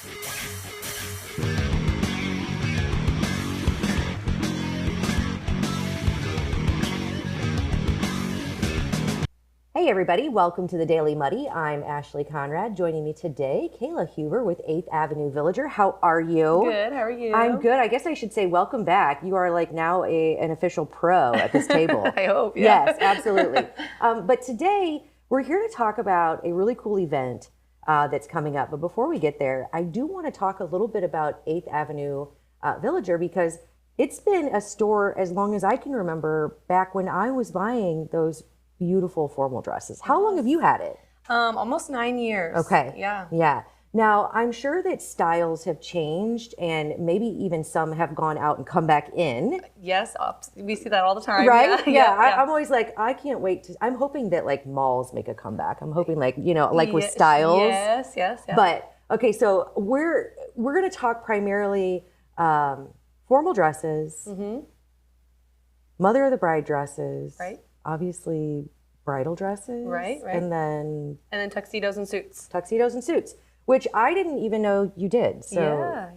Hey everybody, welcome to the Daily Muddy. I'm Ashley Conrad. Joining me today, Kayla Huber with 8th Avenue Villager. How are you? Good, how are you? I'm good. I guess I should say welcome back. You are like now an official pro at this table. I hope, yeah. Yes, absolutely. But today, we're here to talk about a really cool event that's coming up. But before we get there, I do want to talk a little bit about 8th Avenue Villager because it's been a store as long as I can remember back when I was buying those beautiful formal dresses. How long have you had it? Almost 9 years. Okay. Yeah. Yeah. Now, I'm sure that styles have changed and maybe even some have gone out and come back in. Yes, we see that all the time. Right? Yeah. I'm always like, I can't wait to, I'm hoping that like malls make a comeback. I'm hoping like, with styles. Yes. But, okay, so we're going to talk primarily formal dresses, mother of the bride dresses. Right. Obviously, bridal dresses. Right. And then tuxedos and suits. Tuxedos and suits, which I didn't even know you did. So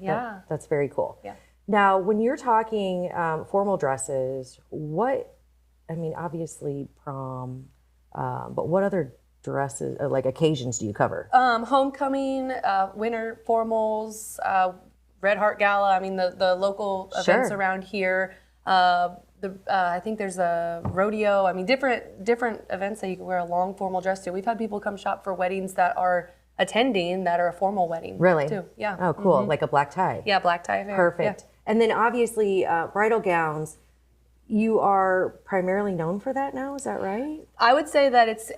yeah. That's very cool. Yeah. Now, when you're talking formal dresses, obviously prom, but what other dresses, like occasions do you cover? Homecoming, winter formals, Red Heart Gala. I mean, the local events around here. I think there's a rodeo. I mean, different events that you can wear a long formal dress to. We've had people come shop for weddings that are attending that are a formal wedding. Really? Too. Yeah. Oh, cool. Like a black tie. Yeah, black tie affair. Perfect. Yeah. And then obviously bridal gowns. You are primarily known for that now. Is that right? I would say that it's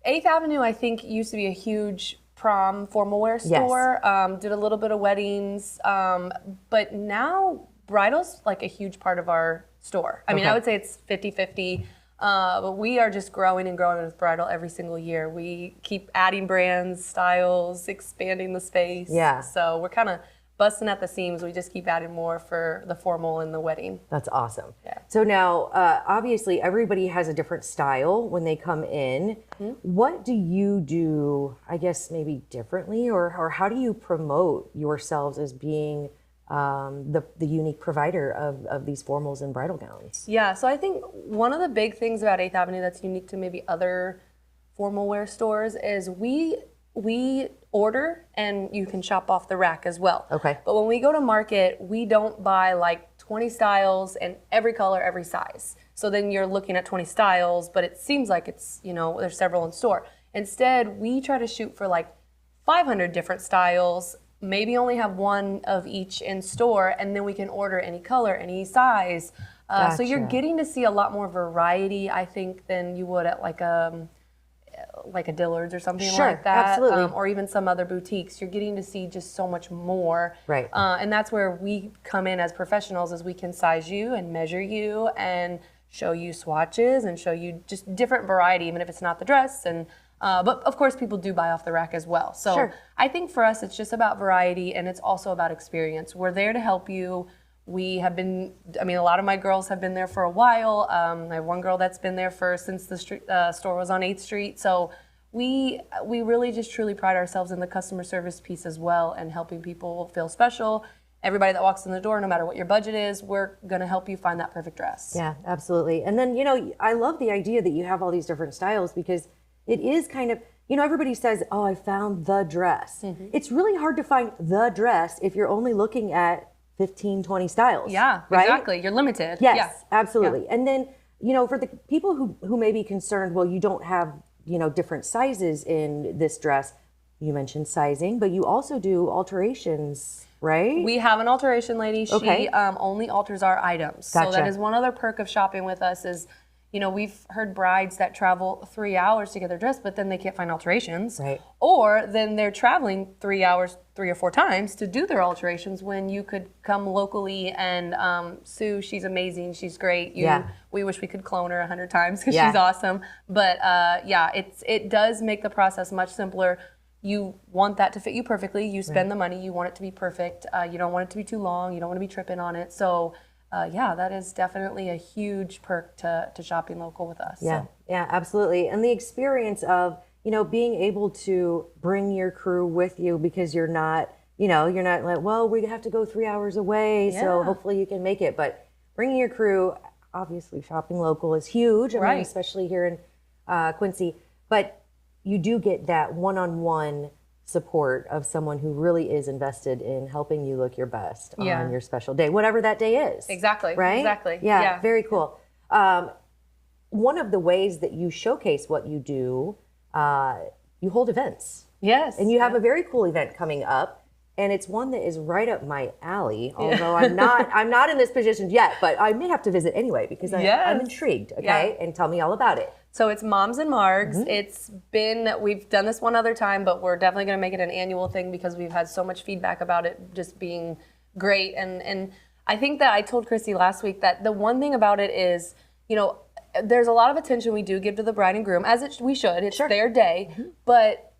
8th Avenue. I think used to be a huge prom formal wear store. Yes. Did a little bit of weddings, but now bridal's like a huge part of our store. I mean, I would say it's 50-50, but we are just growing and growing with bridal every single year. We keep adding brands, styles, expanding the space. Yeah. So we're kind of busting at the seams. We just keep adding more for the formal and the wedding. That's awesome. Yeah. So now, obviously, everybody has a different style when they come in. What do you do, I guess, maybe differently, or how do you promote yourselves as being the unique provider of these formals and bridal gowns? Yeah, so I think one of the big things about 8th Avenue that's unique to maybe other formal wear stores is we order and you can shop off the rack as well. Okay. But when we go to market, we don't buy like 20 styles and every color, every size. So then you're looking at 20 styles, but it seems like it's, there's several in store. Instead, we try to shoot for like 500 different styles, maybe only have one of each in store, and then we can order any color, any size. Gotcha. So you're getting to see a lot more variety, I think, than you would at like a Dillard's or something like that. Absolutely. Or even some other boutiques. You're getting to see just so much more. Right. And that's where we come in as professionals, is we can size you and measure you and show you swatches and show you just different variety, even if it's not the dress. And but of course, people do buy off the rack as well. So I think for us, it's just about variety, and it's also about experience. We're there to help you. We have been, a lot of my girls have been there for a while. I have one girl that's been there since the store was on 8th Street. So we really just truly pride ourselves in the customer service piece as well, and helping people feel special. Everybody that walks in the door, no matter what your budget is, we're going to help you find that perfect dress. Yeah, absolutely. And then, I love the idea that you have all these different styles, because it is kind of, everybody says, oh, I found the dress. It's really hard to find the dress if you're only looking at 15, 20 styles. Yeah, right? Exactly. You're limited. Yes, absolutely. Yeah. And then, for the people who may be concerned, well, you don't have, different sizes in this dress. You mentioned sizing, but you also do alterations, right? We have an alteration lady. Okay. She only alters our items. Gotcha. So that is one other perk of shopping with us is, we've heard brides that travel 3 hours to get their dress, but then they can't find alterations. Right. Or then they're traveling 3 hours, 3 or 4 times to do their alterations, when you could come locally. And Sue, she's amazing. She's great. We wish we could clone her 100 times because she's awesome. But it does make the process much simpler. You want that to fit you perfectly. You spend the money. You want it to be perfect. You don't want it to be too long. You don't want to be tripping on it. So that is definitely a huge perk to shopping local with us. Yeah, yeah, absolutely. And the experience of, being able to bring your crew with you, because you're not, you're not like, well, we have to go 3 hours away, so hopefully you can make it. But bringing your crew, obviously shopping local is huge. I mean, especially here in Quincy. But you do get that one-on-one support of someone who really is invested in helping you look your best on your special day, whatever that day is. Exactly. Right? Exactly. Yeah, very cool. One of the ways that you showcase what you do, you hold events. Yes. And you have a very cool event coming up, and it's one that is right up my alley, although I'm not in this position yet, but I may have to visit anyway because I'm intrigued, okay? And tell me all about it. So it's Moms and Margs. We've done this one other time, but we're definitely going to make it an annual thing because we've had so much feedback about it just being great. And I think that I told Christy last week that the one thing about it is, there's a lot of attention we do give to the bride and groom, as we should. It's their day, but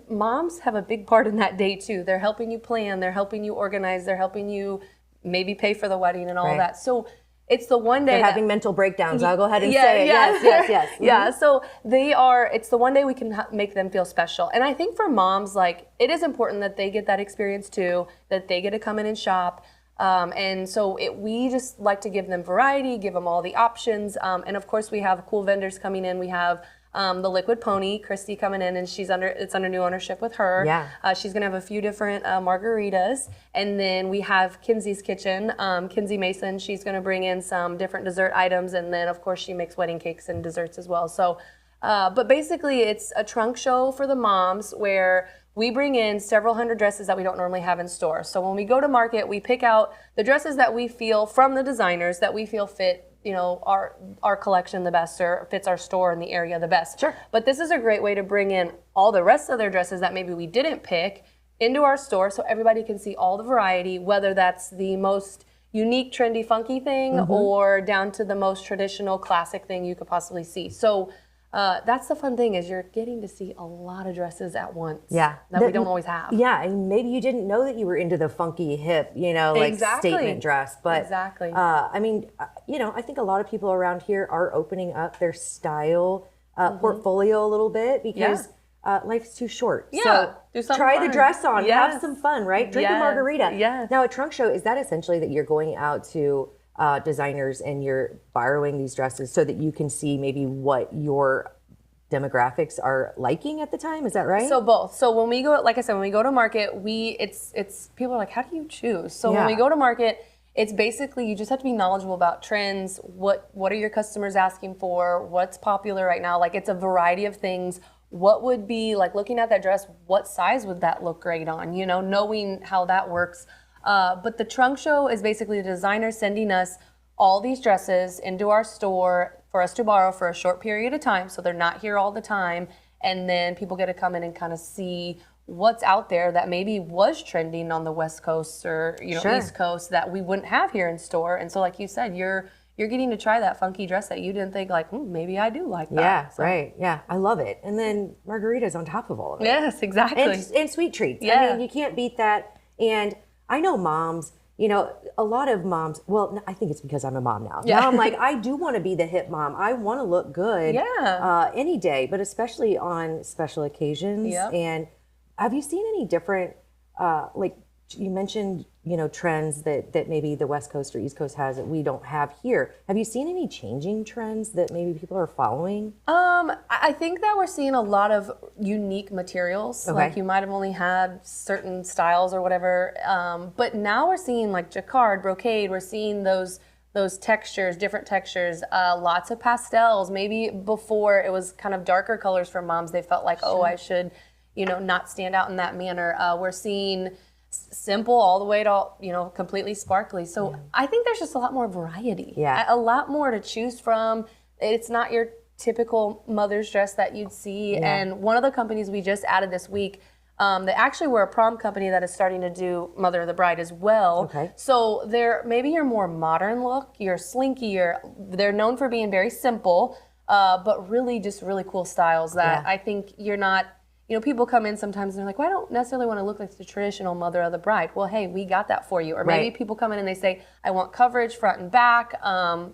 moms have a big part in that day too. They're helping you plan, they're helping you organize, they're helping you maybe pay for the wedding and all of that. So it's the one day they're having mental breakdowns. I'll go ahead and say it. Yes. Yeah, so it's the one day we can make them feel special. And I think for moms, it is important that they get that experience too, that they get to come in and shop. And so we just like to give them variety, give them all the options. And of course we have cool vendors coming in. We have the Liquid Pony, Christy coming in, and it's under new ownership with her. Yeah. She's gonna have a few different margaritas. And then we have Kinsey's Kitchen, Kinsey Mason. She's gonna bring in some different dessert items. And then of course she makes wedding cakes and desserts as well. So, but basically it's a trunk show for the moms where we bring in several hundred dresses that we don't normally have in store. So when we go to market, we pick out the dresses that we feel from the designers that we feel fit, our collection the best or fits our store in the area the best. Sure. But this is a great way to bring in all the rest of their dresses that maybe we didn't pick into our store so everybody can see all the variety, whether that's the most unique, trendy, funky thing or down to the most traditional, classic thing you could possibly see. So that's the fun thing is you're getting to see a lot of dresses at once that we don't always have. Yeah, and maybe you didn't know that you were into the funky, hip, statement dress. But I mean, I think a lot of people around here are opening up their style portfolio a little bit because life's too short. Yeah, so try the dress on, have some fun, right? Drink a margarita. Yes. Now, a trunk show, is that essentially that you're going out to designers and you're borrowing these dresses so that you can see maybe what your demographics are liking at the time? Is that right? So both. So when we go, like I said, when we go to market, it's people are like, how do you choose? So when we go to market, it's basically you just have to be knowledgeable about trends. What are your customers asking for? What's popular right now? It's a variety of things. What would be looking at that dress? What size would that look great on? Knowing how that works. But the trunk show is basically the designer sending us all these dresses into our store for us to borrow for a short period of time. So they're not here all the time. And then people get to come in and kind of see what's out there that maybe was trending on the West Coast or, East Coast that we wouldn't have here in store. And so like you said, you're getting to try that funky dress that you didn't think maybe I do like that. Yeah, so. Right. Yeah, I love it. And then margaritas on top of all of it. Yes, exactly. And sweet treats. Yeah. I mean, you can't beat that. And I know moms, a lot of moms, well, I think it's because I'm a mom now. Yeah. Now I'm like, I do want to be the hip mom. I want to look good any day, but especially on special occasions. Yep. And have you seen any different, you mentioned, trends that maybe the West Coast or East Coast has that we don't have here. Have you seen any changing trends that maybe people are following? I think that we're seeing a lot of unique materials. Okay. You might have only had certain styles or whatever. But now we're seeing jacquard, brocade. We're seeing those textures, different textures, lots of pastels. Maybe before it was kind of darker colors for moms. They felt like, I should, not stand out in that manner. We're seeing simple all the way to completely sparkly. So I think there's just a lot more variety. Yeah. A lot more to choose from. It's not your typical mother's dress that you'd see. Yeah. And one of the companies we just added this week, they actually were a prom company that is starting to do Mother of the Bride as well. Okay. So they're maybe your more modern look, you're slinkier. They're known for being very simple, but really just really cool styles that I think you're not. People come in sometimes and they're like, well, I don't necessarily want to look like the traditional Mother of the Bride. Well, hey, we got that for you. Or maybe people come in and they say, I want coverage front and back,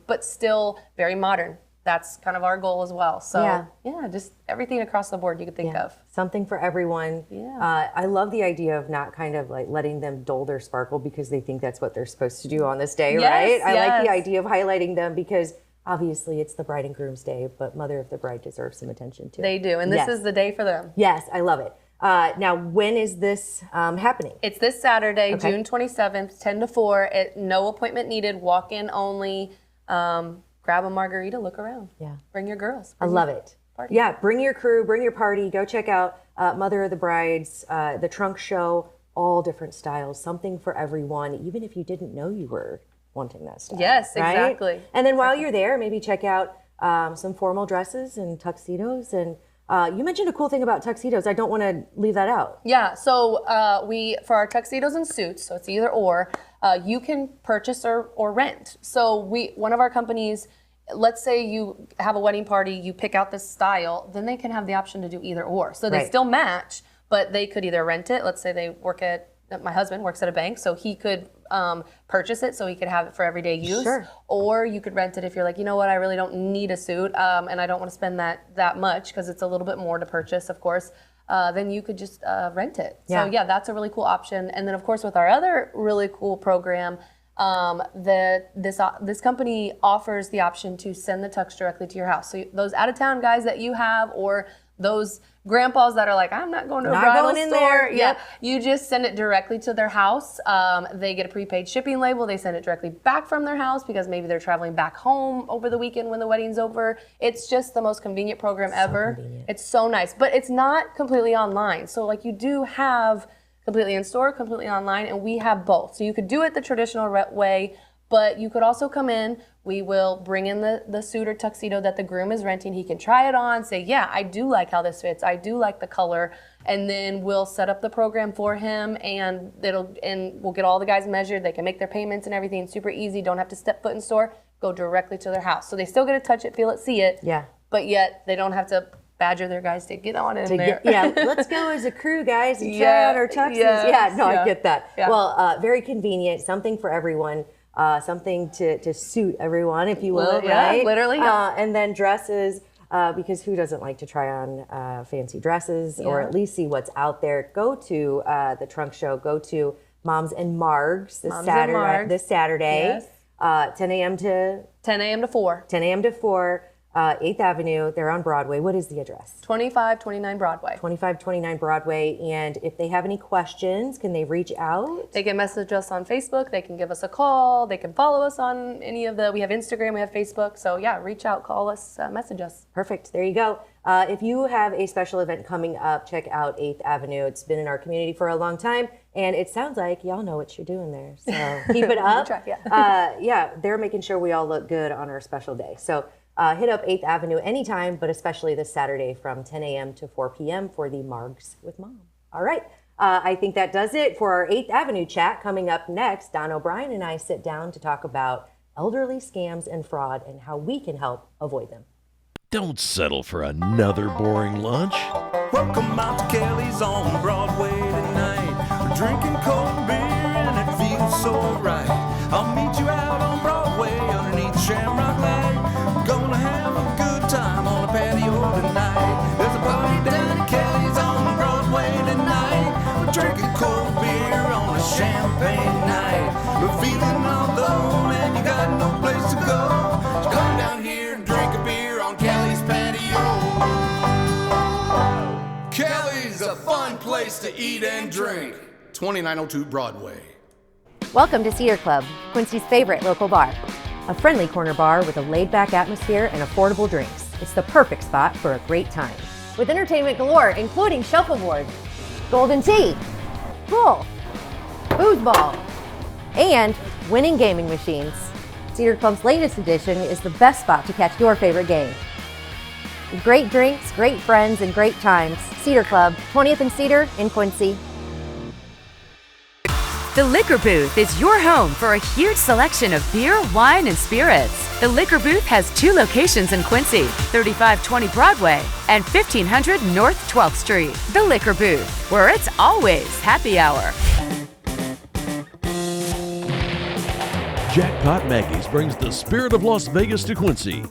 but still very modern. that's kind of our goal as well. So Yeah. just everything across the board you could think of. Something for everyone. Yeah. I love the idea of not kind of like letting them dull their sparkle because they think that's what they're supposed to do on this day, right? I like the idea of highlighting them because obviously it's the bride and groom's day, but mother of the bride deserves some attention too. They do, and this is the day for them. Yes, I love it. Now, when is this happening? It's this Saturday, June 27th, 10 to 4. No appointment needed, walk-in only. Grab a margarita, look around. Yeah. Bring your girls. I love it. Party. Yeah, bring your crew, bring your party. Go check out Mother of the Brides, the trunk show, all different styles, something for everyone, even if you didn't know you were wanting that style. Yes, right? exactly. And then while you're there, maybe check out some formal dresses and tuxedos. And you mentioned a cool thing about tuxedos. I don't want to leave that out. Yeah, so for our tuxedos and suits, so it's either or, you can purchase or rent. So one of our companies, let's say you have a wedding party, you pick out this style, then they can have the option to do either or. So they still match, but they could either rent it. Let's say my husband works at a bank, so he could purchase it so he could have it for everyday use. Sure. Or you could rent it if you're like, you know what, I really don't need a suit and I don't want to spend that much because it's a little bit more to purchase, of course. Then you could just rent it. Yeah. So yeah, that's a really cool option. And then of course with our other really cool program, this company offers the option to send the tux directly to your house. So those out of town guys that you have, or those grandpas that are like, I'm not going to a bridal store. There. Yeah, you just send it directly to their house. They get a prepaid shipping label. They send it directly back from their house because maybe they're traveling back home over the weekend when the wedding's over. It's just the most convenient program ever. Convenient. It's so nice, but it's not completely online. So like you do have completely in store, completely online, and we have both. So you could do it the traditional way, but you could also come in. We will bring in the suit or tuxedo that the groom is renting. He can try it on, say, yeah, I do like how this fits. I do like the color. And then we'll set up the program for him, and we'll get all the guys measured. They can make their payments and everything super easy. Don't have to step foot in store. Go directly to their house. So they still get to touch it, feel it, see it. Yeah. But yet they don't have to badger their guys to get on in there. Let's go as a crew, guys, and try on our tuxes. I get that. Yeah. Well, very convenient, something for everyone. Something to suit everyone, if you will, right? Literally. Yeah. And then dresses, because who doesn't like to try on fancy dresses or at least see what's out there? Go to the trunk show. Go to Moms and Margs this Saturday. Yes. 10 a.m. to 4. 10 a.m. to 4. 8th Avenue. They're on Broadway. What is the address? 2529 Broadway. 2529 Broadway. And if they have any questions, can they reach out? They can message us on Facebook. They can give us a call. They can follow us on we have Instagram, we have Facebook. So yeah, reach out, call us, message us. Perfect. There you go. If you have a special event coming up, check out 8th Avenue. It's been in our community for a long time, and it sounds like y'all know what you're doing there. So keep it up. They're making sure we all look good on our special day. So hit up 8th Avenue anytime, but especially this Saturday from 10 a.m. to 4 p.m. for the Margs with Mom. All right. I think that does it for our 8th Avenue chat. Coming up next, Don O'Brien and I sit down to talk about elderly scams and fraud and how we can help avoid them. Don't settle for another boring lunch. Welcome out to Kelly's on Broadway tonight. We're drinking cold beer and it feels so right. I'll meet you out on Broadway underneath Shamrock Light. We're gonna have a good time on the patio tonight. There's a party down at Kelly's on Broadway tonight. We're drinking cold beer on a champagne night. We're feeling all alone and you got no place to go. So come down here and drink a beer on Kelly's patio. Kelly's a fun place to eat and drink. 2902 Broadway. Welcome to Cedar Club, Quincy's favorite local bar. A friendly corner bar with a laid-back atmosphere and affordable drinks. It's the perfect spot for a great time. With entertainment galore, including shuffleboard, golden tea, pool, foosball, and winning gaming machines. Cedar Club's latest edition is the best spot to catch your favorite game. Great drinks, great friends, and great times. Cedar Club, 20th and Cedar in Quincy. The Liquor Booth is your home for a huge selection of beer, wine, and spirits. The Liquor Booth has 2 locations in Quincy, 3520 Broadway and 1500 North 12th Street. The Liquor Booth, where it's always happy hour. Jackpot Maggie's brings the spirit of Las Vegas to Quincy.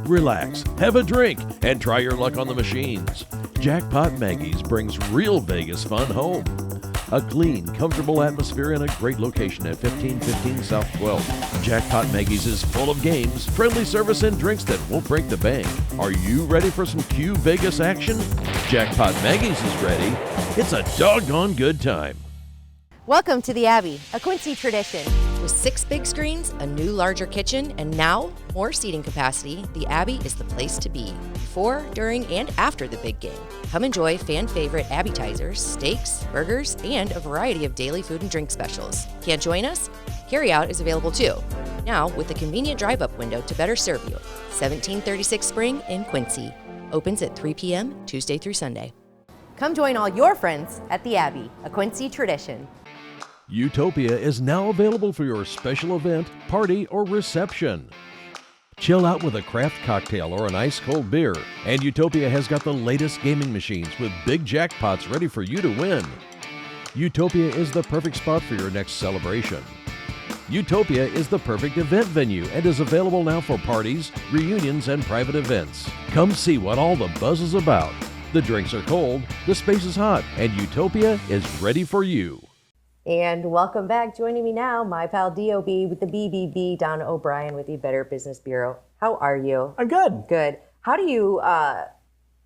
relax, have a drink, and try your luck on the machines. Jackpot Maggie's brings real Vegas fun home. A clean, comfortable atmosphere and a great location at 1515 South 12th. Jackpot Maggie's is full of games, friendly service, and drinks that won't break the bank. Are you ready for some Q Vegas action? Jackpot Maggie's is ready. It's a doggone good time. Welcome to the Abbey, a Quincy tradition. With 6 big screens, a new larger kitchen, and now more seating capacity, the Abbey is the place to be before, during, and after the big game. Come enjoy fan favorite appetizers, steaks, burgers, and a variety of daily food and drink specials. Can't join us? Carryout is available too. Now with a convenient drive-up window to better serve you. 1736 Spring in Quincy. Opens at 3 p.m. Tuesday through Sunday. Come join all your friends at the Abbey, a Quincy tradition. Utopia is now available for your special event, party, or reception. Chill out with a craft cocktail or an ice-cold beer, and Utopia has got the latest gaming machines with big jackpots ready for you to win. Utopia is the perfect spot for your next celebration. Utopia is the perfect event venue and is available now for parties, reunions, and private events. Come see what all the buzz is about. The drinks are cold, the space is hot, and Utopia is ready for you. And welcome back. Joining me now, my pal D.O.B. with the BBB, Don O'Brien with the Better Business Bureau. How are you? I'm good. Good. How do you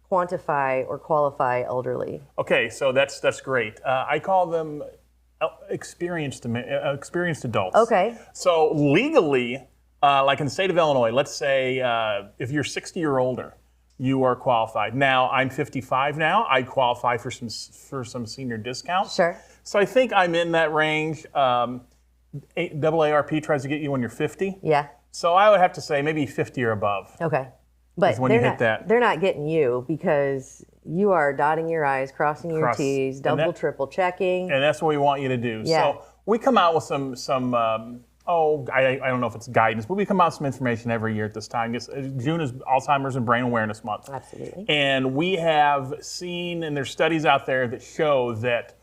quantify or qualify elderly? Okay, so that's great. I call them experienced adults. Okay. So legally, like in the state of Illinois, let's say if you're 60 or older, you are qualified. Now, I'm 55 now. I qualify for some senior discounts. Sure. So I think I'm in that range. AARP tries to get you when you're 50. Yeah. So I would have to say maybe 50 or above. Okay. But when you hit that. They're not getting you because you are dotting your I's, crossing your T's, double, triple checking. And that's what we want you to do. Yeah. So we come out with some I don't know if it's guidance, but we come out with some information every year at this time. June is Alzheimer's and Brain Awareness Month. Absolutely. And we have seen, and there's studies out there that show that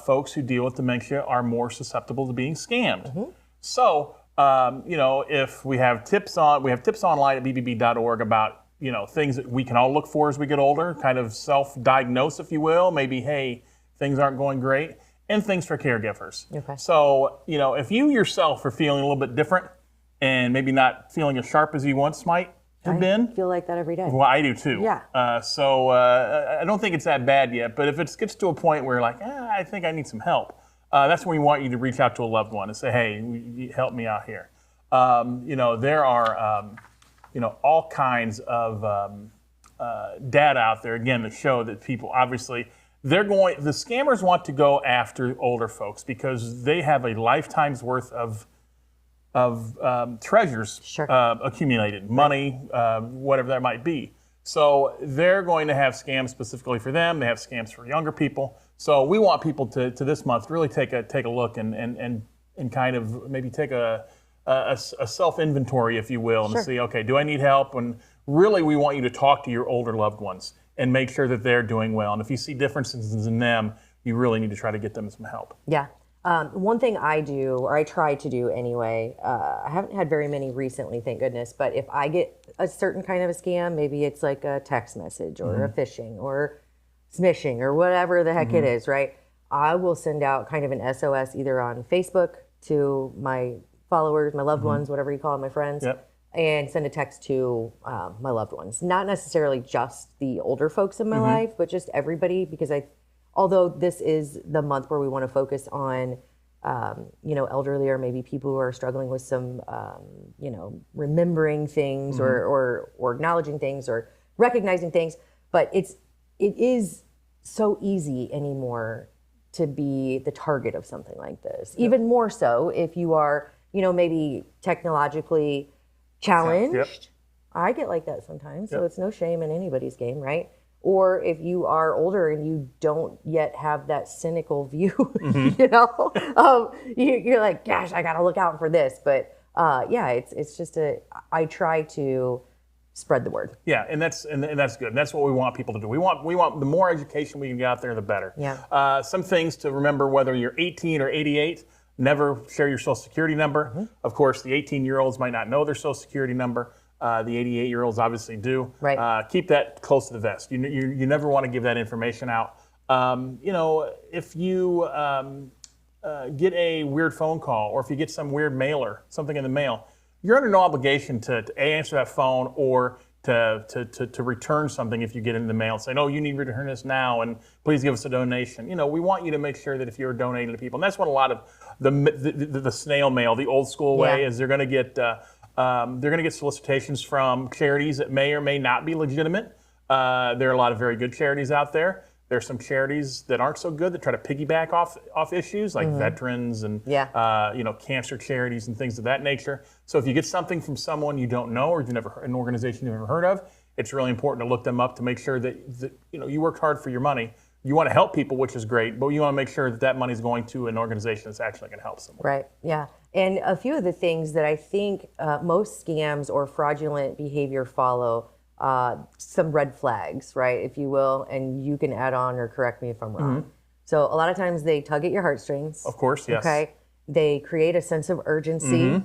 folks who deal with dementia are more susceptible to being scammed. Mm-hmm. So, if we have tips online at bbb.org about, things that we can all look for as we get older, kind of self-diagnose, if you will. Maybe, hey, things aren't going great. And things for caregivers. Okay. So, if you yourself are feeling a little bit different and maybe not feeling as sharp as you once might have been. I feel like that every day. Well, I do too. Yeah. I don't think it's that bad yet, but if it gets to a point where you're like, I think I need some help, that's when we want you to reach out to a loved one and say, hey, help me out here. There are, all kinds of data out there, again, that show that people obviously, the scammers want to go after older folks because they have a lifetime's worth of treasures accumulated, money, whatever that might be. So they're going to have scams specifically for them. They have scams for younger people. So we want people to this month to really take a look and kind of maybe take a self-inventory, if you will, and see, okay, do I need help? And really we want you to talk to your older loved ones and make sure that they're doing well. And if you see differences in them, you really need to try to get them some help. Yeah. One thing I do, or I try to do anyway, I haven't had very many recently, thank goodness, but if I get a certain kind of a scam, maybe it's like a text message or a phishing or smishing or whatever the heck it is, right? I will send out kind of an SOS either on Facebook to my followers, my loved ones, whatever you call them, my friends. Yep. And send a text to my loved ones. Not necessarily just the older folks in my life, but just everybody, because although this is the month where we want to focus on, elderly or maybe people who are struggling with some, remembering things or acknowledging things or recognizing things, but it is so easy anymore to be the target of something like this. Yep. Even more so if you are, maybe technologically challenged. Yep. I get like that sometimes, so it's no shame in anybody's game, right? Or if you are older and you don't yet have that cynical view, you're like, gosh, I got to look out for this. But it's just I try to spread the word. Yeah, and that's good. And that's what we want people to do. We want the more education we can get out there, the better. Yeah. Some things to remember, whether you're 18 or 88. Never share your social security number. Of course, the 18-year-olds might not know their social security number. The 88-year-olds obviously do. Right. Keep that close to the vest. You never want to give that information out. If you get a weird phone call, or if you get some weird mailer, something in the mail, you're under no obligation to answer that phone or to return something if you get it in the mail and say, no, you need to return this now and please give us a donation. We want you to make sure that if you're donating to people, and that's what a lot of the snail mail, the old school way, is they're going to get solicitations from charities that may or may not be legitimate. There are a lot of very good charities out there. There's some charities that aren't so good that try to piggyback off issues like veterans and cancer charities and things of that nature. So if you get something from someone you don't know or an organization you've never heard of, it's really important to look them up to make sure that you worked hard for your money. You want to help people, which is great, but you want to make sure that money is going to an organization that's actually going to help someone. Right. Yeah. And a few of the things that I think most scams or fraudulent behavior follow. Some red flags, right, if you will, and you can add on or correct me if I'm wrong. So a lot of times they tug at your heartstrings. Of course, yes. Okay. They create a sense of urgency.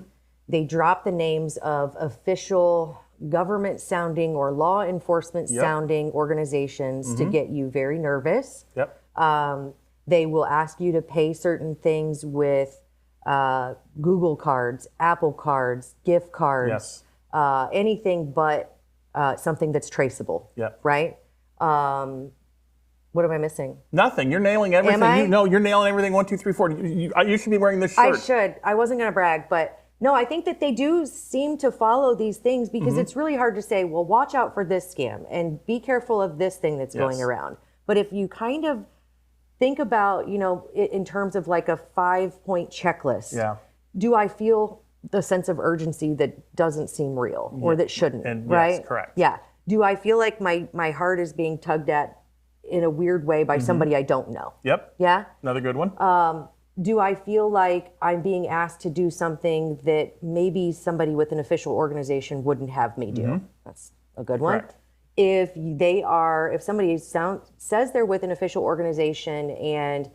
They drop the names of official government sounding or law enforcement sounding organizations to get you very nervous. They will ask you to pay certain things with Google cards, Apple cards, gift cards, anything but something that's traceable, right? What am I missing? Nothing. You're nailing everything. Am I? You're nailing everything. 1, 2, 3, 4. You should be wearing this shirt. I should. I wasn't going to brag, but no, I think that they do seem to follow these things because it's really hard to say, well, watch out for this scam and be careful of this thing that's going around. But if you kind of think about, in terms of like a 5-point checklist, do I feel the sense of urgency that doesn't seem real or that shouldn't, right? Yes, correct. Yeah. Do I feel like my heart is being tugged at in a weird way by somebody I don't know? Yeah? Another good one. Do I feel like I'm being asked to do something that maybe somebody with an official organization wouldn't have me do? That's a good one. Correct. If somebody says they're with an official organization and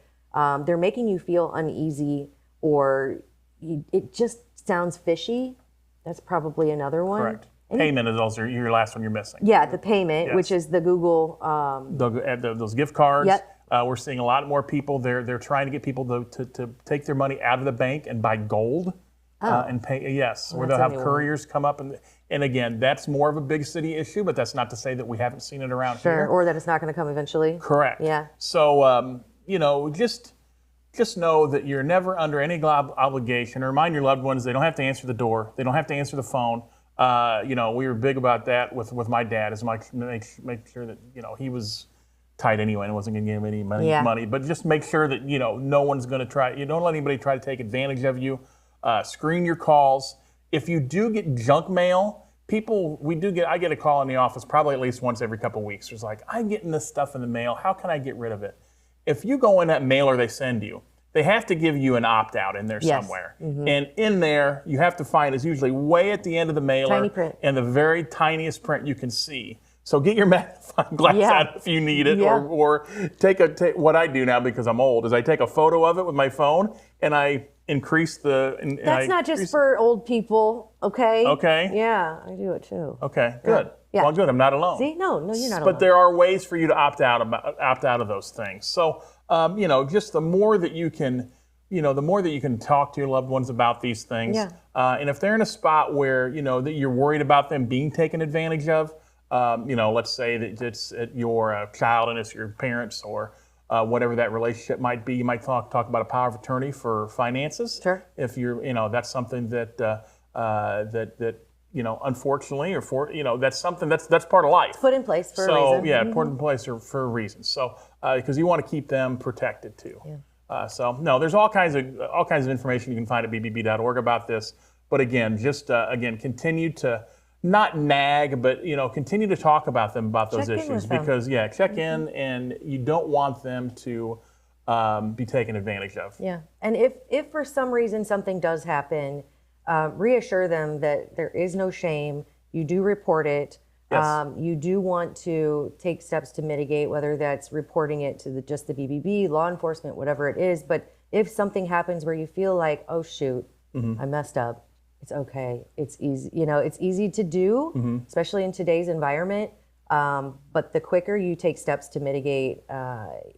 they're making you feel uneasy or it just sounds fishy, that's probably another one. Correct. Payment is also your last one you're missing. Yeah, the payment, which is the Google. Those gift cards. Yep. We're seeing a lot more people. They're trying to get people to take their money out of the bank and buy gold and pay. Yes, where they'll have couriers come up and again, that's more of a big city issue, but that's not to say that we haven't seen it around here. Or that it's not going to come eventually. Correct. Yeah. So just know that you're never under any obligation. Remind your loved ones they don't have to answer the door. They don't have to answer the phone. We were big about that with my dad, as much make sure that he was tight anyway and wasn't going to give him any money. But just make sure that no one's going to try. You don't let anybody try to take advantage of you. Screen your calls. If you do get junk mail, I get a call in the office probably at least once every couple of weeks. It's like, I'm getting this stuff in the mail. How can I get rid of it? If you go in that mailer they send you, they have to give you an opt-out in there somewhere. And in there, you have to find, it's usually way at the end of the mailer. Tiny print. And the very tiniest print you can see. So get your magnifying glass out if you need it, or take what I do now because I'm old is I take a photo of it with my phone and I increase the. That's not just for old people, okay? Okay. Yeah, I do it too. Okay, good. Yeah. Well, good. I'm not alone. See, no, you're not alone. But there are ways for you to opt out of those things. So, just the more that you can. The more that you can talk to your loved ones about these things, and if they're in a spot where that you're worried about them being taken advantage of, let's say that it's your child and it's your parents or whatever that relationship might be, you might talk about a power of attorney for finances. Sure. If you're, that's something that unfortunately, or that's something that's part of life. Put in place for a reason. So yeah, put in place for a reason. So because you want to keep them protected too. Yeah. There's all kinds of information you can find at bbb.org about this. But again, just continue to not nag, but continue to talk about those issues because check in, and you don't want them to be taken advantage of. Yeah, and if for some reason something does happen, reassure them that there is no shame. You do report it. Yes. You do want to take steps to mitigate, whether that's reporting it to just the BBB, law enforcement, whatever it is. But if something happens where you feel like, oh shoot, I messed up, It's okay. It's easy. You know, it's easy to do, especially in today's environment. But the quicker you take steps to mitigate,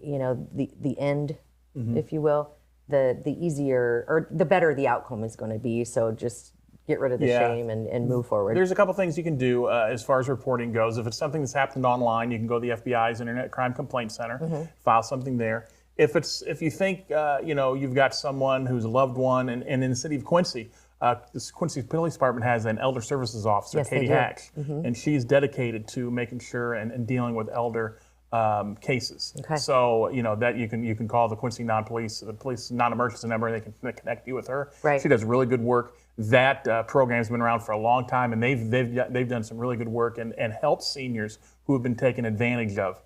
you know, the end, if you will, the easier or the better the outcome is going to be. So just get rid of the shame and move forward. There's a couple things you can do as far as reporting goes. If it's something that's happened online, you can go to the FBI's Internet Crime Complaint Center, file something there. If you think you know, you've got someone who's a loved one, and in the city of Quincy, this Quincy Police Department has an elder services officer, Yes, they Katie do. Hacks, and she's dedicated to making sure and dealing with elder cases. Okay. So you know that you can call the Quincy the police non-emergency number, and they can connect you with her. Right. She does really good work. That program's been around for a long time, and they've done some really good work and helped seniors who have been taken advantage of.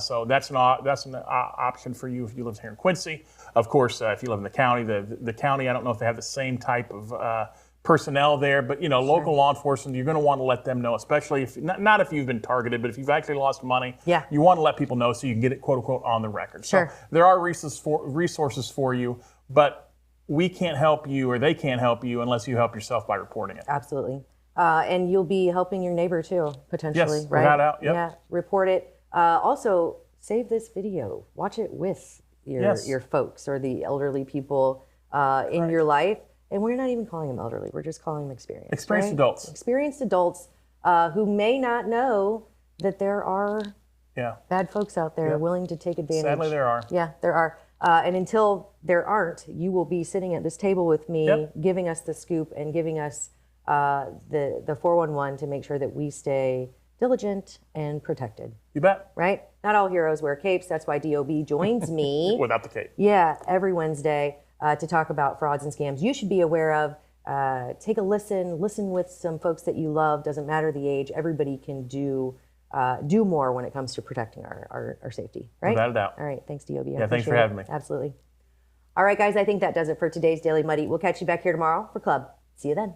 So that's an option for you if you live here in Quincy. Of course, if you live in the county, the county, I don't know if they have the same type of personnel there, but you know, local law enforcement, you're going to want to let them know, especially if not if you've been targeted, but if you've actually lost money, you want to let people know so you can get it quote unquote on the record. Sure. So there are resources for you, but we can't help you or they can't help you unless you help yourself by reporting it. Absolutely. And you'll be helping your neighbor too, potentially, Yes, right? without doubt, yep. Yeah, report it. Also, save this video. Watch it with your folks or the elderly people in your life. And we're not even calling them elderly. We're just calling them experienced. Experienced right? adults. Experienced adults who may not know that there are bad folks out there willing to take advantage. Sadly, there are. Yeah, there are. And until there aren't, you will be sitting at this table with me, giving us the scoop and giving us the 411 to make sure that we stay diligent and protected. You bet. Right? Not all heroes wear capes. That's why DOB joins me. Without the cape. Yeah, every Wednesday to talk about frauds and scams you should be aware of. Take a listen with some folks that you love. Doesn't matter the age. Everybody can do more when it comes to protecting our safety, right? Without a doubt. All right, thanks, DOB. Yeah, thanks for having me. Absolutely. All right, guys, I think that does it for today's Daily Muddy. We'll catch you back here tomorrow for Club. See you then.